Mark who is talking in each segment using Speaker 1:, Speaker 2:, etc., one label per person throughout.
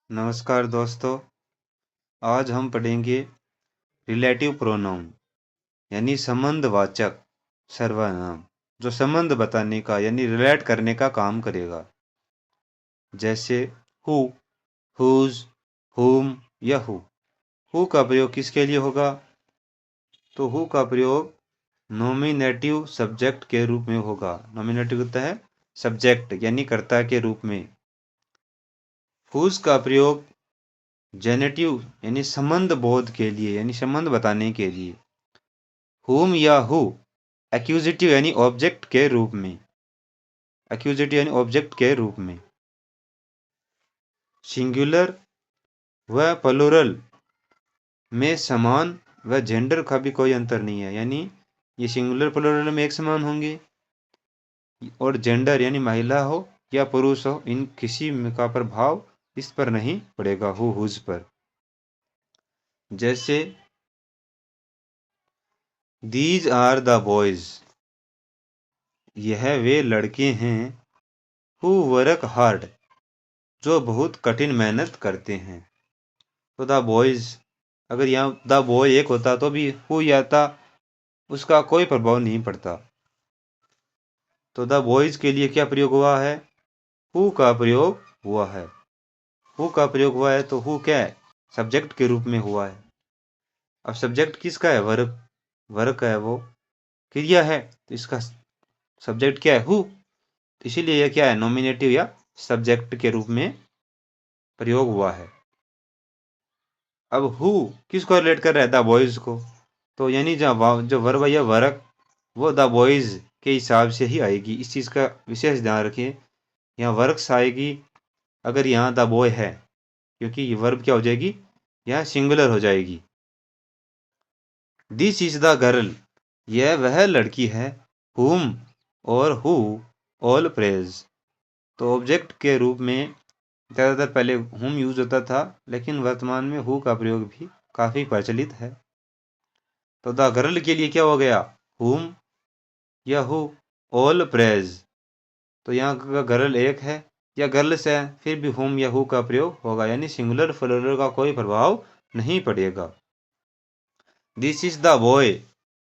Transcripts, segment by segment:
Speaker 1: नमस्कार दोस्तों। आज हम पढ़ेंगे रिलेटिव प्रोनाउन यानी संबंधवाचक सर्वनाम जो संबंध बताने का यानी रिलेट करने का काम करेगा। जैसे हु, हुज, हुम या हु। हु का प्रयोग किसके लिए होगा? तो हु का प्रयोग नॉमिनेटिव सब्जेक्ट के रूप में होगा। नॉमिनेटिव होता है सब्जेक्ट यानी कर्ता के रूप में। हुज का प्रयोग जेनेटिव यानी संबंध बोध के लिए यानी संबंध बताने के लिए। हुम या हु एक्यूजिटिव यानी ऑब्जेक्ट के रूप में। एक्यूजिटिव यानी ऑब्जेक्ट के रूप में। सिंगुलर व प्लुरल में समान व जेंडर का भी कोई अंतर नहीं है, यानी ये सिंगुलर प्लुरल में एक समान होंगे और जेंडर यानी महिला हो या पुरुष हो, इन किसी का प्रभाव इस पर नहीं पड़ेगा हु हुज पर। जैसे दीज आर द बॉयज, यह वे लड़के हैं, हु वर्क हार्ड, जो बहुत कठिन मेहनत करते हैं। तो द बॉयज, अगर यहाँ द बॉय एक होता तो भी हु या था उसका कोई प्रभाव नहीं पड़ता। तो द बॉयज के लिए क्या प्रयोग हुआ है? हु का प्रयोग हुआ है। हु का प्रयोग हुआ है तो हु क्या है? सब्जेक्ट के रूप में हुआ है। अब सब्जेक्ट किसका है? वर्ब। वर्ब का है, वो क्रिया है, तो इसका सब्जेक्ट क्या है? हु। तो इसीलिए यह क्या है? नॉमिनेटिव या सब्जेक्ट के रूप में प्रयोग हुआ है। अब हु किसको रिलेट कर रहा है? द बॉयज को। तो यानी जो वर्ब या वर्क वो द बॉयज के हिसाब से ही आएगी। इस चीज़ का विशेष ध्यान रखें। यहाँ वर्क्स आएगी अगर यहाँ द बॉय है, क्योंकि ये वर्ब क्या हो जाएगी? यहाँ सिंगुलर हो जाएगी। दिस इज द गर्ल, यह वह लड़की है, हुम और हु ऑल प्रेज। तो ऑब्जेक्ट के रूप में ज़्यादातर पहले हुम यूज होता था, लेकिन वर्तमान में हु का प्रयोग भी काफ़ी प्रचलित है। तो द गर्ल के लिए क्या हो गया? हुम या हु ऑल प्रेज। तो यहाँ गर्ल एक है या गर्ल्स है, फिर भी हुम या हु का प्रयोग होगा, यानी सिंगुलर प्लुरल का कोई प्रभाव नहीं पड़ेगा। दिस इज द बॉय,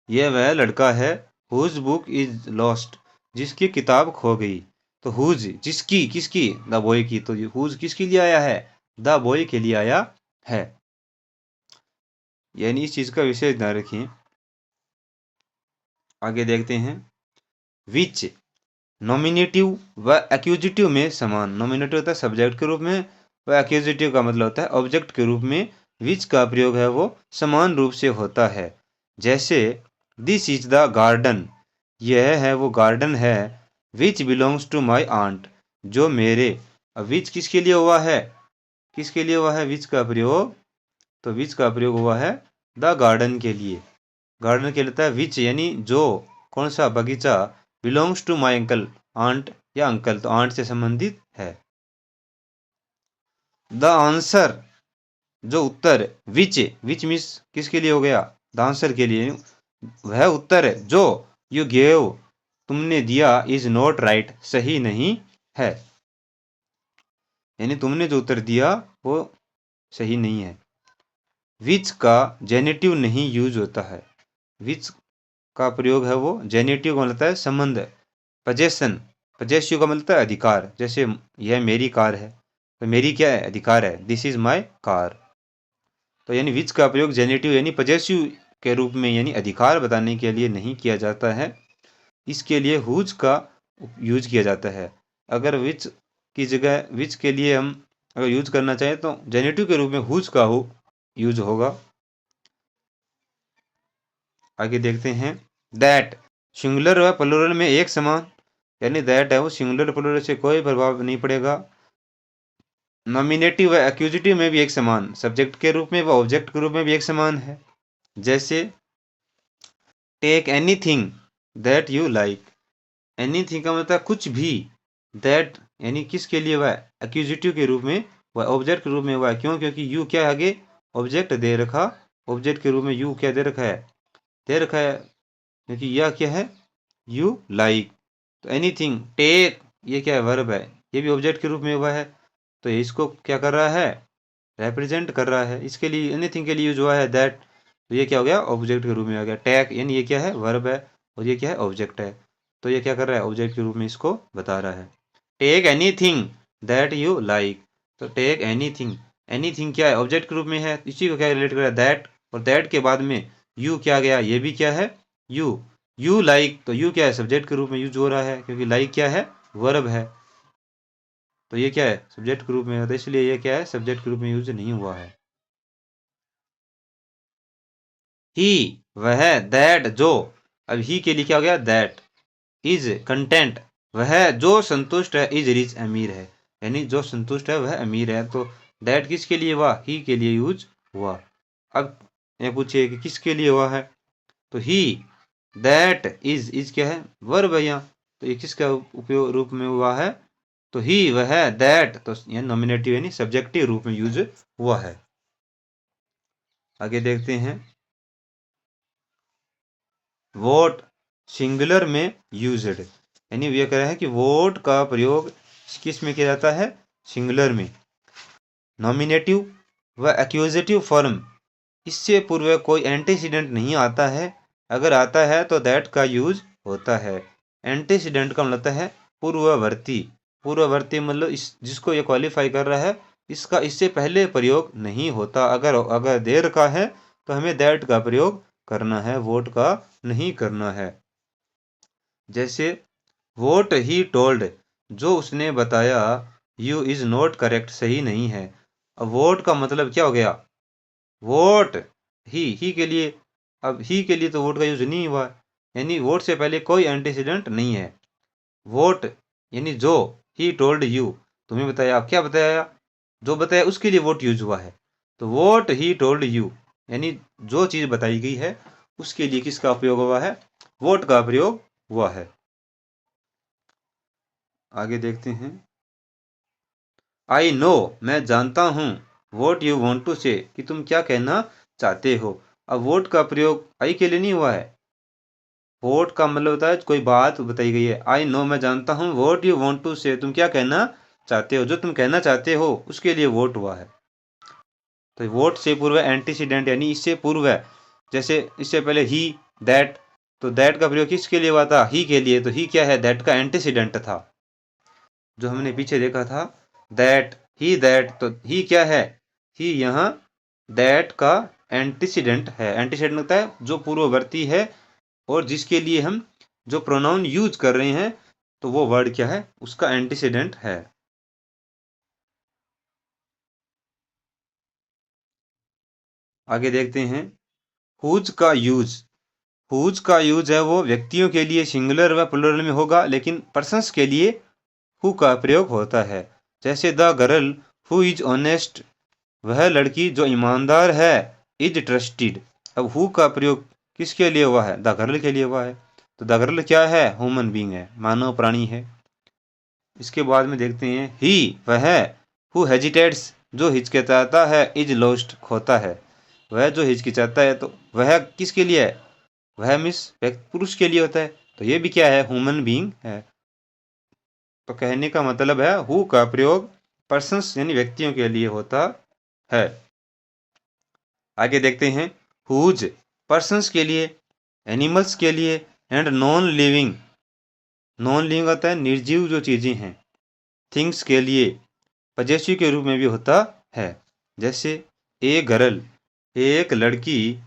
Speaker 1: यह वह लड़का है, हुज बुक इज लॉस्ट, जिसकी किताब खो गई। तो हुज जिसकी, किसकी? द बॉय की। तो हुज किसके लिए आया है? द बॉय के लिए आया है। यानी इस चीज का विशेष ध्यान रखिए। आगे देखते हैं। विच नॉमिनेटिव व एक्यूजिटिव में समान। नॉमिनेटिव होता है सब्जेक्ट के रूप में, व एक्यूजिटिव का मतलब होता है ऑब्जेक्ट के रूप में। विच का प्रयोग है वो समान रूप से होता है। जैसे दिस इज द गार्डन, यह है वो गार्डन है, which belongs to my aunt, जो मेरे। अब विच किसके लिए हुआ है? किसके लिए हुआ है विच का प्रयोग? तो विच का प्रयोग हुआ है द गार्डन के लिए। गार्डन के लिए होता है विच, यानी जो, कौन सा? बगीचा। Belongs to my uncle, aunt या अंकल, तो आंट से संबंधित है। द आंसर, जो उत्तर। विच, विच मीन्स किसके लिए हो गया? द आंसर के लिए। वह उत्तर है जो यू गेव, तुमने दिया, इज नॉट राइट, सही नहीं है। यानी तुमने जो उत्तर दिया वो सही नहीं है। विच का जेनेटिव नहीं यूज होता है। विच का प्रयोग है वो जेनेटिव का मतलब है संबंध। पजेशन, पजेसिव का मतलब है अधिकार। जैसे यह मेरी कार है, तो मेरी क्या है? अधिकार है। This is my car. तो यानी विच का प्रयोग जेनेटिव यानी पजेसिव के रूप में यानी अधिकार बताने के लिए नहीं किया जाता है। इसके लिए हुज का यूज किया जाता है। अगर विच की जगह विच के लिए हम अगर यूज करना चाहें तो जेनेटिव के रूप में हुज का यूज होगा। आगे देखते हैं। दैट सिंगुलर व प्लुरल में एक समान, यानी दैट है वो सिंगुलर प्लुरल से कोई प्रभाव नहीं पड़ेगा। नॉमिनेटिव व एक्यूजिटिव में भी एक समान, सब्जेक्ट के रूप में व ऑब्जेक्ट के रूप में भी एक समान है। जैसे take anything that you like, anything का मतलब कुछ भी, दैट यानी किसके लिए हुआ है? एक्यूजिटिव के रूप में वह ऑब्जेक्ट के रूप में हुआ है। क्यों? क्योंकि यू क्या है? आगे ऑब्जेक्ट दे रखा, ऑब्जेक्ट के रूप में यू क्या दे रखा है? दे रखा है, क्योंकि यह क्या है? You like. तो एनीथिंग, टेक ये क्या है? वर्ब है, ये भी ऑब्जेक्ट के रूप में हुआ है, तो इसको क्या कर रहा है? रिप्रेजेंट कर रहा है, इसके लिए एनीथिंग के लिए यूज हुआ है दैट, तो ये क्या हो गया, ऑब्जेक्ट के रूप में आ गया। टेक यानी ये क्या है, वर्ब है, और ये क्या है, ऑब्जेक्ट है, तो ये क्या कर रहा है, ऑब्जेक्ट के रूप में इसको बता रहा है। Take anything that you like, तो टेक एनीथिंग, एनीथिंग क्या है, ऑब्जेक्ट के रूप में है, इसी को क्या रिलेट कर रहा है, दैट, और दैट के बाद में यू क्या गया, ये भी क्या है, यू लाइक, तो यू क्या है, सब्जेक्ट के रूप में यूज हो रहा है, क्योंकि लाइक क्या है, वर्ब है, तो ये क्या है, सब्जेक्ट के रूप में है, तो इसलिए ये क्या है, सब्जेक्ट के रूप में यूज नहीं हुआ है। ही वह, दैट जो, अब ही के लिए क्या हो गया, दैट, इज कंटेंट वह जो संतुष्ट है, इज रिच अमीर है, यानी जो संतुष्ट है वह अमीर है, तो दैट किसके लिए हुआ, ही के लिए यूज हुआ। अब ये पूछिए कि किसके लिए हुआ है, तो ही दैट इज क्या है, वर्ब है यहाँ, तो ये किसका उपयोग रूप में हुआ है, तो ही वह दैट, तो ये नॉमिनेटिव यानी सब्जेक्टिव रूप में यूज हुआ है। आगे देखते हैं, वोट सिंगुलर में यूज्ड, यानी ये कह रहा है कि वोट का प्रयोग किस में किया जाता है, सिंगुलर में। नॉमिनेटिव व एक्यूजेटिव फॉर्म, इससे पूर्व कोई एंटीसीडेंट नहीं आता है, अगर आता है तो दैट का यूज होता है। एंटीसीडेंट का मतलब है पूर्ववर्ती, पूर्ववर्ती मतलब इस जिसको ये क्वालिफाई कर रहा है, इसका इससे पहले प्रयोग नहीं होता, अगर देर का है तो हमें दैट का प्रयोग करना है, वोट का नहीं करना है। जैसे वोट ही टोल्ड, जो उसने बताया, यू इज नॉट करेक्ट, सही नहीं है। अब वोट का मतलब क्या हो गया, वोट ही के लिए, अब ही के लिए तो वोट का यूज नहीं हुआ, यानी वोट से पहले कोई एंटीसीडेंट नहीं है। वोट यानी जो, ही टोल्ड यू, तुम्हें बताया, आप क्या बताया, जो बताया उसके लिए वोट यूज हुआ है, तो वोट ही टोल्ड यू, यानी जो चीज बताई गई है उसके लिए किसका प्रयोग हुआ है, वोट का प्रयोग हुआ है। आगे देखते हैं, आई नो, मैं जानता हूँ, वोट यू वॉन्ट टू से, कि तुम क्या कहना चाहते हो। अब वोट का प्रयोग आई के लिए नहीं हुआ है, वोट का मतलब होता है कोई बात बताई गई है, आई नो मैं जानता हूँ, वोट यू वॉन्ट टू से, तुम क्या कहना चाहते हो, जो तुम कहना चाहते हो उसके लिए वोट हुआ है। तो वोट से पूर्व एंटीसीडेंट यानी इससे पूर्व है, जैसे इससे पहले ही, दैट, तो दैट का प्रयोग किसके लिए हुआ था, ही के लिए, तो ही क्या है, दैट का एंटीसीडेंट था, जो हमने पीछे देखा था, दैट, ही दैट, तो ही क्या है, ही यहाँ दैट का एंटीसीडेंट है, एंटीसीडेंट होता है जो पूर्ववर्ती है, और जिसके लिए हम जो प्रोनाउन यूज कर रहे हैं, तो वो वर्ड क्या है, उसका एंटीसीडेंट है। आगे देखते हैं, हुज का यूज, हुज का यूज है वो व्यक्तियों के लिए सिंगुलर व प्लुरल में होगा, लेकिन पर्सन्स के लिए हु का प्रयोग होता है। जैसे the girl who is honest, वह लड़की जो ईमानदार है, इज ट्रस्टेड, अब हु का प्रयोग किसके लिए हुआ है, द गर्ल के लिए हुआ है, तो द गर्ल क्या है, ह्यूमन बीइंग है, मानव प्राणी है। इसके बाद में देखते हैं, ही वह, हु हेजिटेट्स, जो हिचकिचाता है, इज लॉस्ट खोता है, वह जो हिचकिचाता है, तो वह किसके लिए है, वह मिस पुरुष के लिए होता है, तो ये भी क्या है, ह्यूमन बीइंग है। तो कहने का मतलब है हु का प्रयोग पर्सन्स यानी व्यक्तियों के लिए होता है। आगे देखते हैं, हुज पर्सन्स के लिए, एनिमल्स के लिए, and non living, non living होता है निर्जीव जो चीजें हैं, थिंग्स के लिए पजेसिव के रूप में भी होता है। जैसे ए गर्ल, एक लड़की,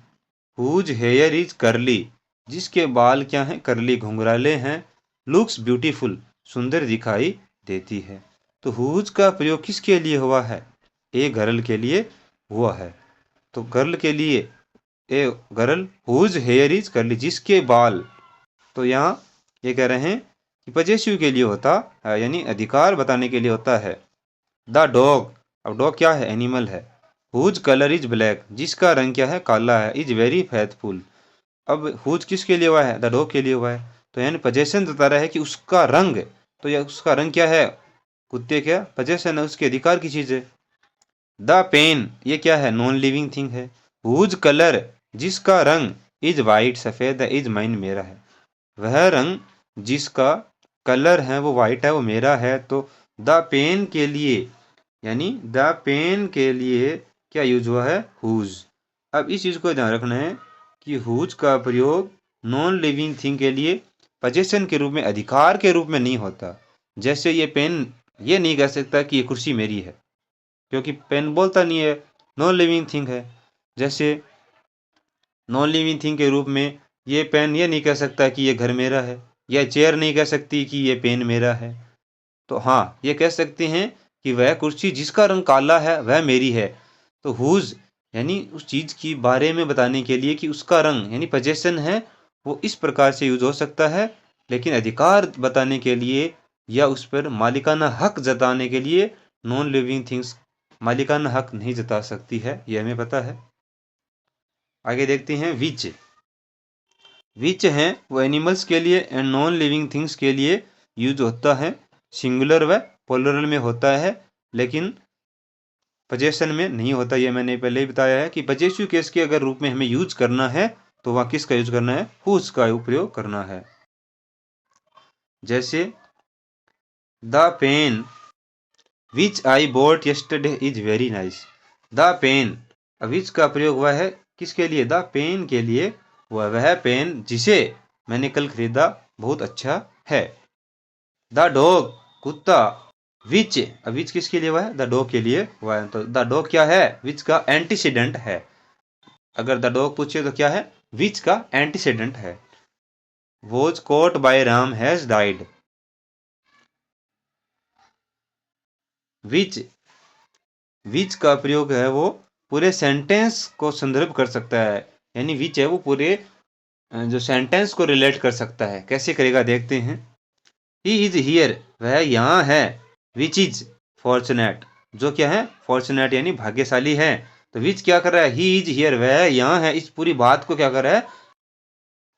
Speaker 1: हुज हेयर इज करली, जिसके बाल क्या हैं, करली घुंघराले हैं, लुक्स ब्यूटीफुल, सुंदर दिखाई देती है। तो हुज का प्रयोग किसके लिए हुआ है, ए गर्ल के लिए हुआ है, तो गर्ल के लिए, a girl whose hair is curly, जिसके बाल, तो यहाँ ये कह रहे हैं कि पजेसिव के लिए होता है, यानी अधिकार बताने के लिए होता है। द डॉग, अब डॉग क्या है, एनिमल है, हुज कलर इज ब्लैक, जिसका रंग क्या है, काला है, इज वेरी फेथफुल, अब हुज किसके लिए हुआ है, द डॉग के लिए हुआ है, तो यानी पजेशन बता रहा है कि उसका रंग, तो यह उसका रंग क्या है, कुत्ते क्या पजेशन है, उसके अधिकार की चीज है। द पेन, ये क्या है, नॉन लिविंग थिंग है। हुज कलर, जिसका रंग, इज वाइट सफेद है, इज माइन मेरा है, वह रंग जिसका कलर है वो वाइट है, वो मेरा है, तो द पेन के लिए यानी द पेन के लिए क्या यूज हुआ है, हुज। अब इस चीज को ध्यान रखना है कि हुज का प्रयोग नॉन लिविंग थिंग के लिए पजेशन के रूप में, अधिकार के रूप में नहीं होता। जैसे ये पेन ये नहीं कह सकता कि ये कुर्सी मेरी है, क्योंकि पेन बोलता नहीं है, नॉन लिविंग थिंग है। जैसे नॉन लिविंग थिंग के रूप में ये पेन ये नहीं कह सकता कि ये घर मेरा है, या चेयर नहीं कह सकती कि ये पेन मेरा है। तो हाँ, ये कह सकते हैं कि वह कुर्सी जिसका रंग काला है वह मेरी है। तो हुज यानी उस चीज की बारे में बताने के लिए कि उसका रंग यानी पजेशन है, वो इस प्रकार से यूज हो सकता है। लेकिन अधिकार बताने के लिए या उस पर मालिकाना हक जताने के लिए नॉन लिविंग थिंग्स मालिकाना हक नहीं जता सकती है, ये हमें पता है। आगे देखते हैं विच। विच है वो एनिमल्स के लिए एंड नॉन लिविंग थिंग्स के लिए यूज होता है। सिंगुलर व प्लूरल में होता है, लेकिन पजेशन में नहीं होता। ये मैंने पहले ही बताया है कि पजेसिव केस के अगर रूप में हमें यूज करना है तो वहाँ किसका यूज करना है, हुज का उपयोग करना है। जैसे the pen which I bought yesterday is very nice. The pen, which का प्रयोग हुआ है किसके लिए, द पेन के लिए। वह पेन जिसे मैंने कल खरीदा बहुत अच्छा है। द डॉग, कुत्ता, विच, विच किसके लिए हुआ है, द डॉग के लिए हुआ है। तो द डॉग क्या है, विच का एंटीसीडेंट है। अगर द डॉग पूछे तो क्या है, विच का एंटीसीडेंट है। Was caught by Ram has died. Which, which का प्रयोग है वो पूरे सेंटेंस को संदर्भ कर सकता है। यानी विच है वो पूरे जो सेंटेंस को रिलेट कर सकता है। कैसे करेगा देखते हैं। ही इज हियर, वह यहाँ है। विच इज फॉर्चुनेट, जो क्या है, फॉर्चुनेट यानी भाग्यशाली है। तो विच क्या कर रहा है, ही इज हियर, वह यहाँ है, इस पूरी बात को क्या कर रहा है,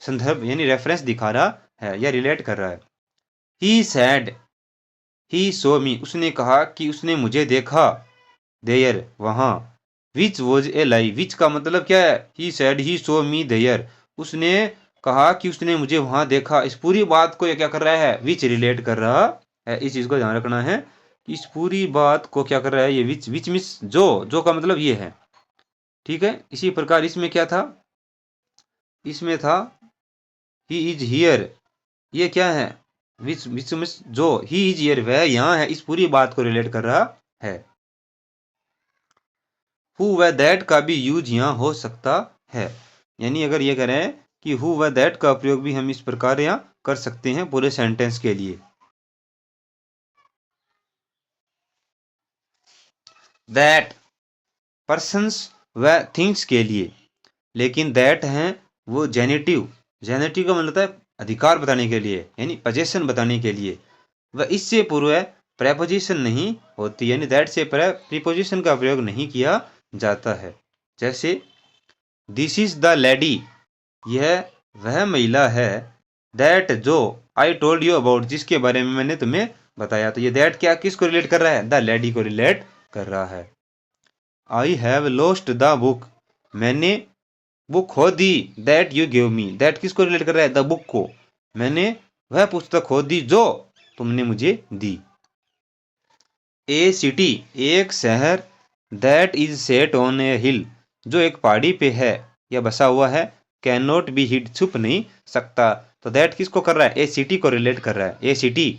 Speaker 1: संदर्भ यानी रेफरेंस दिखा रहा है या रिलेट कर रहा है। ही सैड, ही सो मी, उसने कहा कि उसने मुझे देखा। देयर, वहाँ। विच वॉज ए लाई, विच का मतलब क्या है, ही sad he so me there, उसने कहा कि उसने मुझे वहां देखा। इस पूरी बात को ये क्या कर रहा है, विच रिलेट कर रहा है। इस चीज को ध्यान रखना है कि इस पूरी बात को क्या कर रहा है ये विच। विच मीन्स जो का मतलब ये है। ठीक है, इसी प्रकार इसमें क्या था, इसमें था ही इज हियर, ये क्या है, विच विच मीन्स जो, ही इज हियर वह यहाँ है, इस पूरी बात को रिलेट कर रहा है। हु व दैट का भी यूज यहाँ हो सकता है। यानी अगर ये करें कि हु व दैट का प्रयोग भी हम इस प्रकार यहाँ कर सकते हैं पूरे सेंटेंस के लिए। दैट पर्सन्स व थिंग्स के लिए, लेकिन दैट है वो जेनेटिव। जेनेटिव का मतलब होता है अधिकार बताने के लिए, यानी पजेशन बताने के लिए। वह इससे पूर्व प्रेपोजिशन नहीं होती, यानी दैट से प्रीपोजिशन का प्रयोग नहीं किया जाता है। जैसे दिस इज द लेडी, यह वह महिला है। दैट जो, आई टोल्ड यू अबाउट, जिसके बारे में मैंने तुम्हें बताया। तो ये दैट क्या किसको रिलेट कर रहा है, द लेडी को रिलेट कर रहा है। I have lost the book, मैंने बुक खो दी। That you give me, that किसको रिलेट कर रहा है, द बुक को, मैंने वह पुस्तक खो दी जो तुमने मुझे दी। ए सिटी, एक शहर। दैट इज सेट ऑन ए हिल, जो एक पहाड़ी पे है या बसा हुआ है। कैन नॉट बी हिड, छुप नहीं सकता। तो दैट किसको कर रहा है, ए सिटी को रिलेट कर रहा है। ए सिटी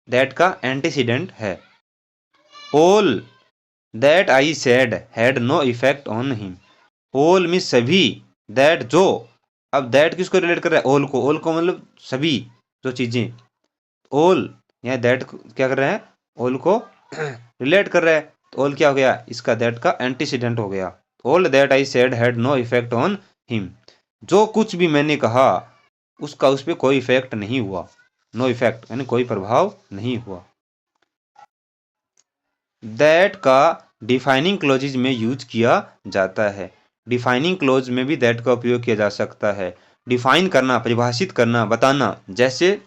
Speaker 1: दैट का एंटीसीडेंट है। All that I said had no effect on him, all में सभी, दैट जो, अब दैट किसको रिलेट कर रहा है, ऑल को। ऑल को मतलब सभी जो चीजें, ऑल यहाँ दैट क्या कर रहा है, ऑल को रिलेट कर रहा है। तो ऑल क्या हो गया, इसका दैट का एंटीसीडेंट हो गया। All that I said had no effect on him, जो कुछ भी मैंने कहा उसका उस पर कोई इफेक्ट नहीं हुआ। नो इफेक्ट यानी कोई प्रभाव नहीं हुआ। दैट का डिफाइनिंग क्लॉजेज में यूज किया जाता है। डिफाइनिंग क्लॉज में भी दैट का उपयोग किया जा सकता है। डिफाइन करना, परिभाषित करना, बताना। जैसे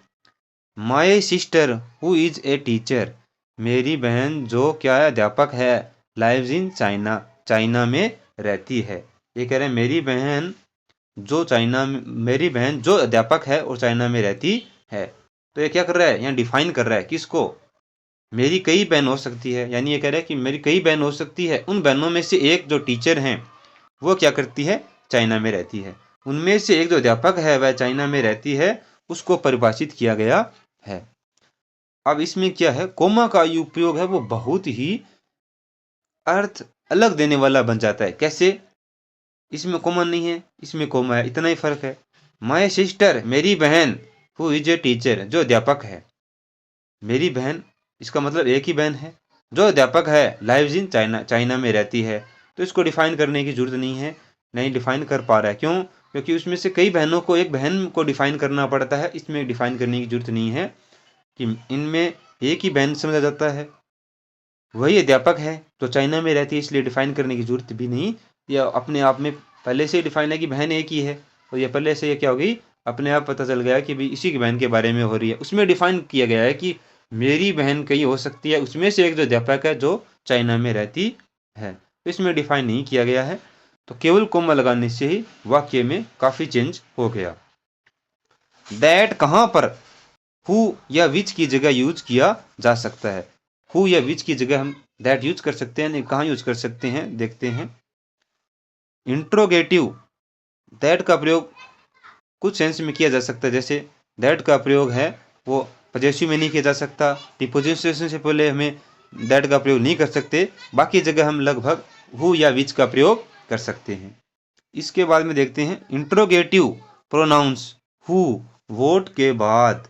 Speaker 1: my sister who is a teacher, मेरी बहन जो क्या है, अध्यापक है। लाइव्स इन चाइना, चाइना में रहती है। ये कह रहे हैं मेरी बहन जो चाइना में, मेरी बहन जो अध्यापक है और चाइना में रहती है। तो ये क्या कर रहा है, यहाँ डिफाइन कर रहा है किसको, मेरी कई बहन हो सकती है, यानी ये कह रहा है कि मेरी कई बहन हो सकती है। उन बहनों में से एक जो टीचर हैं वो क्या करती है, चाइना में रहती है। उनमें से एक जो अध्यापक है वह चाइना में रहती है, उसको परिभाषित किया गया है। अब इसमें क्या है, कोमा का उपयोग है वो बहुत ही अर्थ अलग देने वाला बन जाता है। कैसे, इसमें कोमा नहीं है, इसमें कोमा है, इतना ही फर्क है। माय सिस्टर, मेरी बहन, हु इज ए टीचर, जो अध्यापक है। मेरी बहन, इसका मतलब एक ही बहन है जो अध्यापक है, लाइव्स इन चाइना, चाइना में रहती है। तो इसको डिफाइन करने की जरूरत नहीं है, नहीं डिफाइन कर पा रहा है। क्यों, क्योंकि उसमें से कई बहनों को एक बहन को डिफाइन करना पड़ता है, इसमें डिफाइन करने की जरूरत नहीं है कि इनमें एक ही बहन समझा जाता है, वही अध्यापक है तो चाइना में रहती है, इसलिए डिफाइन करने की जरूरत भी नहीं। यह अपने आप में पहले से ही डिफाइन है कि बहन एक ही है, तो यह पहले से ये क्या हो गई, अपने आप पता चल गया कि भाई इसी की बहन के बारे में हो रही है। उसमें डिफाइन किया गया है कि मेरी बहन कई हो सकती है, उसमें से एक जो अध्यापक है जो चाइना में रहती है, तो इसमें डिफाइन नहीं किया गया है। तो केवल कोमा लगाने से ही वाक्य में काफी चेंज हो गया। दैट कहां पर हु या विच की जगह यूज किया जा सकता है। हु या विच की जगह हम दैट यूज कर सकते हैं, नहीं कहाँ यूज कर सकते हैं, देखते हैं। इंट्रोगेटिव दैट का प्रयोग कुछ सेंस में किया जा सकता है। जैसे दैट का प्रयोग है वो पजेसिव में नहीं किया जा सकता, डिपोजिशन से पहले हमें दैट का प्रयोग नहीं कर सकते। बाकी जगह हम लगभग हु या विच का प्रयोग कर सकते हैं। इसके बाद में देखते हैं इंट्रोगेटिव प्रोनाउंस हु वोट के बाद।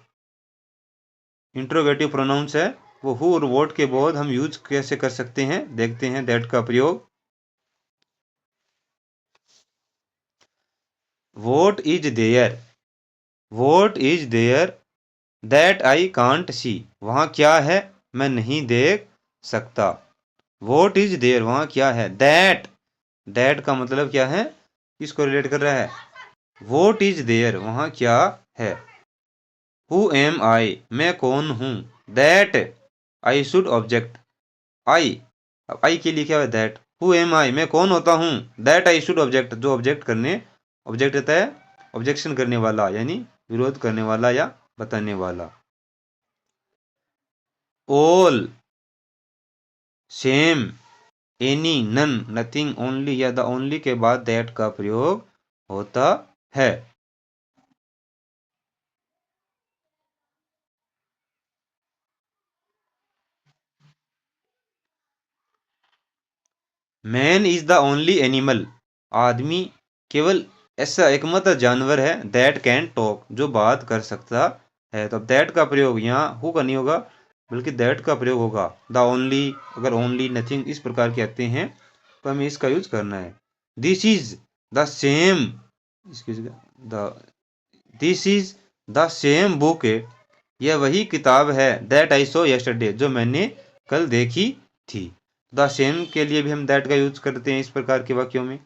Speaker 1: इंट्रोगेटिव प्रोनाउंस है वो हु और वोट के बाद हम यूज कैसे कर सकते हैं, देखते हैं दैट का प्रयोग। What is there, what is there that I can't see, वहां क्या है मैं नहीं देख सकता। वोट इज देयर वहां क्या है, दैट, दैट का मतलब क्या है, किसको रिलेट कर रहा है, वोट इज देयर वहां क्या है। हु एम आई, मैं कौन हूं, दैट आई शुड ऑब्जेक्ट, आई, अब आई के लिए क्या है दैट, हु एम आई मैं कौन होता हूँ, दैट आई शुड ऑब्जेक्ट जो ऑब्जेक्ट करने, ऑब्जेक्ट रहता है ऑब्जेक्शन करने वाला, यानी विरोध करने वाला या बताने वाला। All, same, any, none, nothing, only या द ओनली के बाद दैट का प्रयोग होता है। Man is the only animal, आदमी केवल ऐसा एकमात्र जानवर है, दैट कैन टॉक जो बात कर सकता है। तो दैट का प्रयोग यहाँ हु का नहीं होगा बल्कि दैट का प्रयोग होगा। द ओनली, अगर ओनली, नथिंग इस प्रकार के आते हैं तो हमें इसका यूज करना है। दिस इज द सेम, इसकी जगह the, this is the same book, यह वही किताब है, दैट आई सो यस्टरडे जो मैंने कल देखी थी। द सेम के लिए भी हम दैट का यूज करते हैं इस प्रकार के वाक्यों में।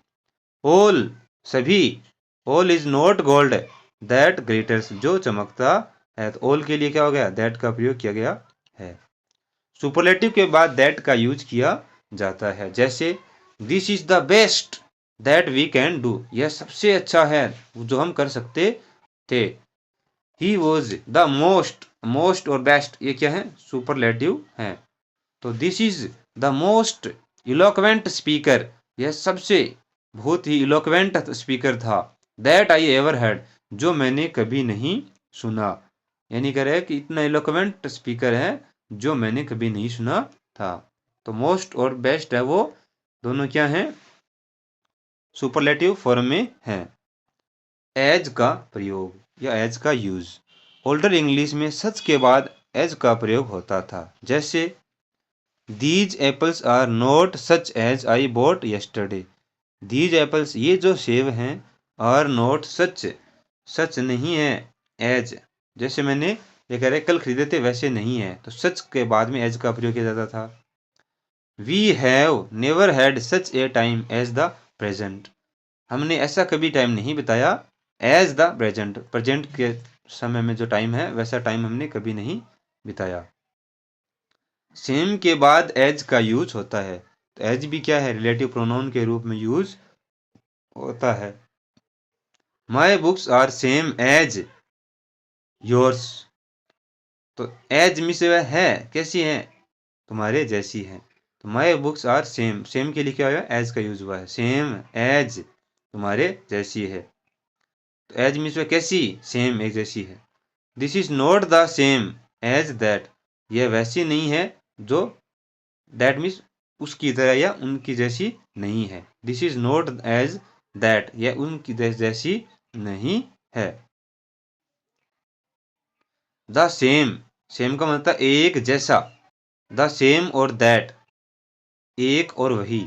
Speaker 1: ऑल, सभी, all is not gold that glitters जो चमकता है, तो ऑल के लिए क्या हो गया, दैट का प्रयोग किया गया है। सुपरलेटिव के बाद दैट का यूज किया जाता है। जैसे this is the best that we can do, यह सबसे अच्छा है जो हम कर सकते थे। He was the most, most और बेस्ट ये क्या है, सुपरलेटिव है। तो this is the most eloquent speaker, यह सबसे बहुत ही इलोक्वेंट स्पीकर था, दैट आई एवर हेard जो मैंने कभी नहीं सुना। यानी कह रहे हैं कि इतना इलोक्वेंट स्पीकर है जो मैंने कभी नहीं सुना था। तो मोस्ट और बेस्ट है वो दोनों क्या हैं, सुपरलेटिव फॉर्म में हैं। एज का प्रयोग या एज का यूज, ओल्डर इंग्लिश में सच के बाद एज का प्रयोग होता था। जैसे these apples are not such as I bought yesterday, these apples ये जो सेब हैं, आर नॉट सच, सच नहीं है, एज जैसे मैंने ये कह रहे कल खरीदे थे वैसे नहीं है, तो सच के बाद में एज का प्रयोग किया जाता था। We have never had such a time as the present, हमने ऐसा कभी टाइम नहीं बिताया एज द प्रेजेंट, प्रेजेंट के समय में जो टाइम है वैसा टाइम हमने कभी नहीं बिताया। सेम के बाद एज का यूज होता है, तो एज भी क्या है, रिलेटिव प्रोनाउन के रूप में यूज होता है। My books are same as yours, तो एज में से वह है कैसी है, तुम्हारे जैसी है। तो my books are same, same के लिए क्या हुआ, एज का यूज हुआ है, सेम एज तुम्हारे जैसी है। तो एज मीन्स कैसी, सेम एक जैसी है। This is not the same as that, यह वैसी नहीं है जो, दैट मीन्स उसकी तरह या उनकी जैसी नहीं है। This is not as that, यह उनकी जैसी नहीं है। द सेम, सेम का मतलब एक जैसा, द सेम और दैट एक और वही,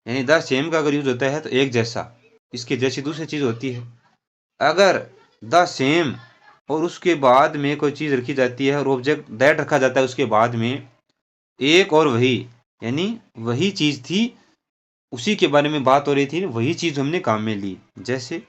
Speaker 1: यानी द सेम का अगर यूज होता है तो एक जैसा, इसके जैसी दूसरी चीज होती है। अगर द सेम और उसके बाद में कोई चीज रखी जाती है और ऑब्जेक्ट दैट रखा जाता है उसके बाद में, एक और वही, यानी वही चीज थी, उसी के बारे में बात हो रही थी, वही चीज हमने काम में ली। जैसे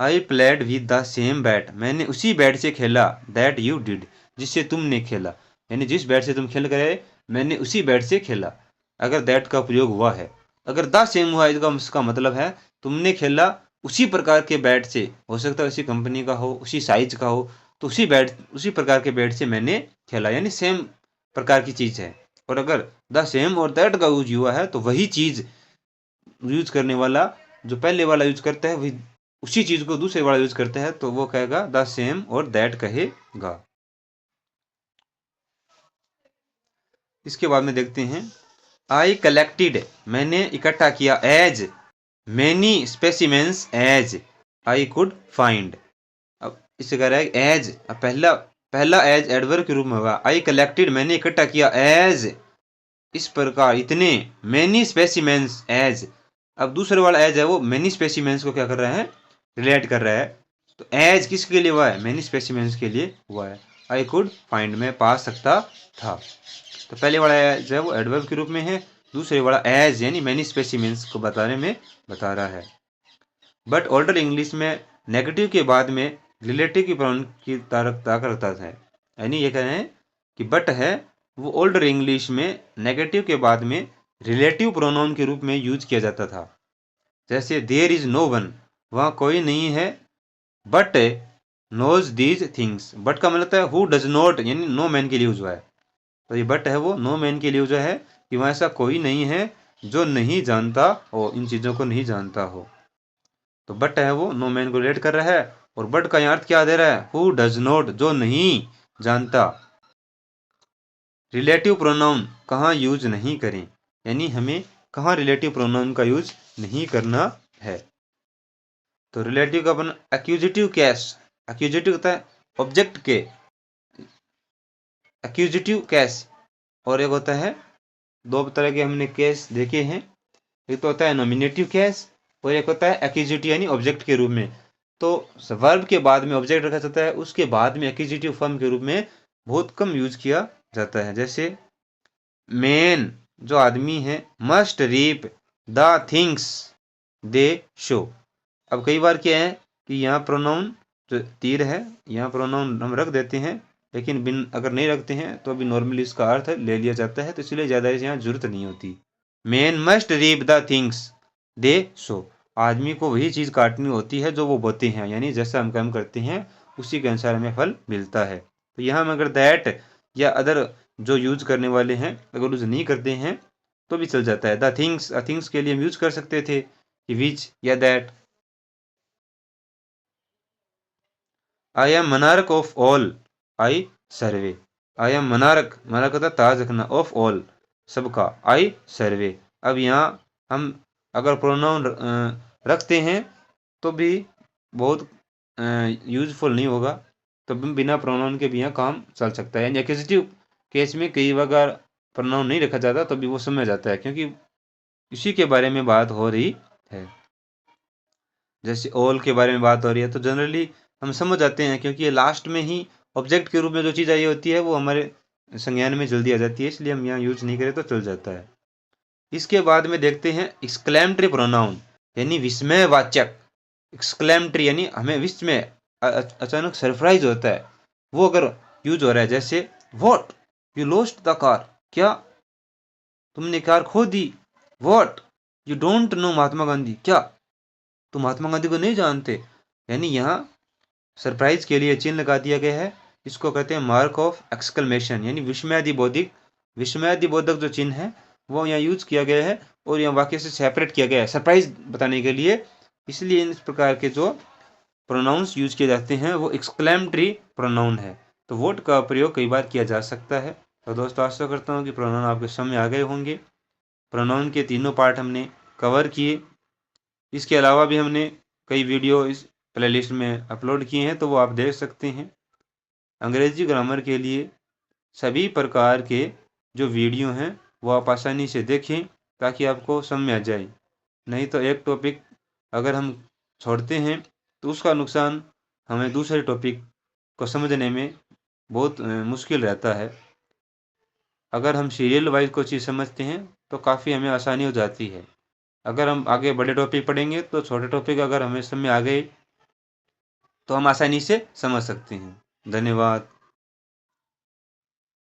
Speaker 1: I played with the same bat, मैंने उसी बैट से खेला, दैट यू डिड, जिससे तुमने खेला, यानी जिस बैट से तुम खेल गए मैंने उसी बैट से खेला, अगर दैट का प्रयोग हुआ है। अगर द सेम हुआ इसका मतलब है तुमने खेला उसी प्रकार के बैट से, हो सकता है उसी कंपनी का हो, उसी साइज का हो, तो उसी प्रकार के बैट से मैंने खेला, यानी सेम प्रकार की चीज है। और अगर द सेम और दैट का यूज हुआ है तो वही चीज यूज करने वाला, जो पहले वाला यूज करता है वही उसी चीज को दूसरे वाला यूज करता है, तो वो कहेगा द सेम और दैट कहेगा। इसके बाद में देखते हैं, आई कलेक्टेड, मैंने इकट्ठा किया, as many specimens as I could find. अब इससे कह रहा है एज, अब पहला पहला एज एडवर्ब के रूप में होगा। आई कलेक्टेड, मैंने इकट्ठा किया, एज इस प्रकार, इतने, मैनी स्पेसिमेंस एज, अब दूसरे वाला एज है वो मैनी स्पेसिमेंस को क्या कर रहा है, रिलेट कर रहा है। तो एज किसके लिए हुआ है, मैनी स्पेसिमेंस के लिए हुआ है। आई कुड फाइंड, मैं पा सकता था। तो पहले वाला एज है वो एडवर्ब के रूप में है, दूसरे वाला एज यानी मैनी स्पेसिमेंस को बताने में बता रहा है। बट ओल्डर इंग्लिश में नेगेटिव के बाद में रिलेटिव की प्रोनाउन की ताकत रखता है, यानी ये कह रहे हैं कि बट है वो ओल्डर इंग्लिश में नेगेटिव के बाद में रिलेटिव प्रोनाउन के रूप में यूज किया जाता था। जैसे देयर इज नो वन, वहाँ कोई नहीं है, but knows these things, but का मतलब है हु डज नॉट, यानी नो मैन के लिए यूज हुआ है। तो ये बट है वो नो मैन के लिए यूज है कि वहाँ ऐसा कोई नहीं है जो नहीं जानता हो, इन चीज़ों को नहीं जानता हो। तो बट है वो नो मैन को रिलेट कर रहा है, और बट का यहाँ अर्थ क्या दे रहा है, हु डज नॉट, जो नहीं जानता। रिलेटिव प्रोनाउन कहाँ यूज नहीं करें, यानी हमें कहाँ रिलेटिव प्रोनाउन का यूज नहीं करना है। तो रिलेटिव का अपन एक्यूजिटिव केस, एक्यूजिटिव होता है ऑब्जेक्ट के, एक्यूजिटिव केस, और एक होता है, दो तरह के हमने केस देखे हैं, एक तो होता है नॉमिनेटिव केस और एक होता है एक्यूजिटिव यानी ऑब्जेक्ट के रूप में। तो वर्ब के बाद में ऑब्जेक्ट रखा जाता है, उसके बाद में एक्यूजिटिव फॉर्म के रूप में बहुत कम यूज किया जाता है। जैसे मैन जो आदमी है, must reap the things they show. अब कई बार क्या है कि यहाँ प्रोनाउन जो तीर है, यहाँ प्रोनाउन हम रख देते हैं, लेकिन बिन अगर नहीं रखते हैं तो अभी नॉर्मली इसका अर्थ ले लिया जाता है, तो इसलिए ज़्यादा यहाँ जरूरत नहीं होती। Man must reap the things they show, आदमी को वही चीज़ काटनी होती है जो वो बोते हैं, यानी जैसा हम काम करते हैं उसी के अनुसार हमें फल मिलता है। तो यहाँ हम अगर दैट या अदर जो यूज करने वाले हैं अगर यूज नहीं करते हैं तो भी चल जाता है। द थिंग्स, थिंग्स के लिए हम यूज कर सकते थे कि विच या that. I am monarch of all I survey, I am monarch, monarch होता ताज रखना, ऑफ ऑल सबका, आई सर्वे। अब यहाँ हम अगर प्रोनाउन रखते हैं तो भी बहुत यूजफुल नहीं होगा, तो बिना प्रोनाउन के भी यहाँ काम चल सकता है। यानी एक्यूजिटिव केस में कई अगर प्रोनाउन नहीं रखा जाता तो भी वो समझ जाता है, क्योंकि इसी के बारे में बात हो रही है। जैसे ऑल के बारे में बात हो रही है तो जनरली हम समझ जाते हैं, क्योंकि ये लास्ट में ही ऑब्जेक्ट के रूप में जो चीज़ आई होती है वो हमारे संज्ञान में जल्दी आ जाती है, इसलिए हम यहाँ यूज नहीं करें तो चल जाता है। इसके बाद में देखते हैं एक्सक्लेमेटरी प्रोनाउन, यानी विस्मयवाचक। एक्सक्लेमेटरी यानी हमें विस्मय, अचानक सरप्राइज होता है, वो अगर यूज हो रहा है। जैसे what you lost the car, क्या तुमने कार खो दी। What you don't know Mahatma Gandhi, क्या तुम महात्मा गांधी को नहीं जानते। यानी यहाँ सरप्राइज के लिए चिन्ह लगा दिया गया है, इसको कहते हैं मार्क ऑफ एक्सक्लेमेशन, यानी विस्मयादि बौद्धिक विस्मयादिबोधक जो चिन्ह है वो यहाँ यूज किया गया है और यहाँ वाक्य से सेपरेट किया गया है सरप्राइज बताने के लिए। इसलिए इस प्रकार के जो प्रोनाउंस यूज किए जाते हैं वो एक्सक्लेमेटरी प्रोनाउन है। तो वोट का प्रयोग कई बार किया जा सकता है। तो दोस्तों आशा करता हूँ कि प्रोनाउन आपके समझ आ गए होंगे। प्रोनाउन के तीनों पार्ट हमने कवर किए। इसके अलावा भी हमने कई वीडियो इस प्लेलिस्ट में अपलोड किए हैं, तो वो आप देख सकते हैं। अंग्रेजी ग्रामर के लिए सभी प्रकार के जो वीडियो हैं वो आप आसानी से देखें ताकि आपको समझ में आ जाए। नहीं तो एक टॉपिक अगर हम छोड़ते हैं तो उसका नुकसान हमें दूसरे टॉपिक को समझने में बहुत मुश्किल रहता है। अगर हम सीरियल वाइज कोई चीज़ समझते हैं तो काफ़ी हमें आसानी हो जाती है। अगर हम आगे बड़े टॉपिक पढ़ेंगे तो छोटे टॉपिक अगर हमें समझ में आ गए तो हम आसानी से समझ सकते हैं। धन्यवाद।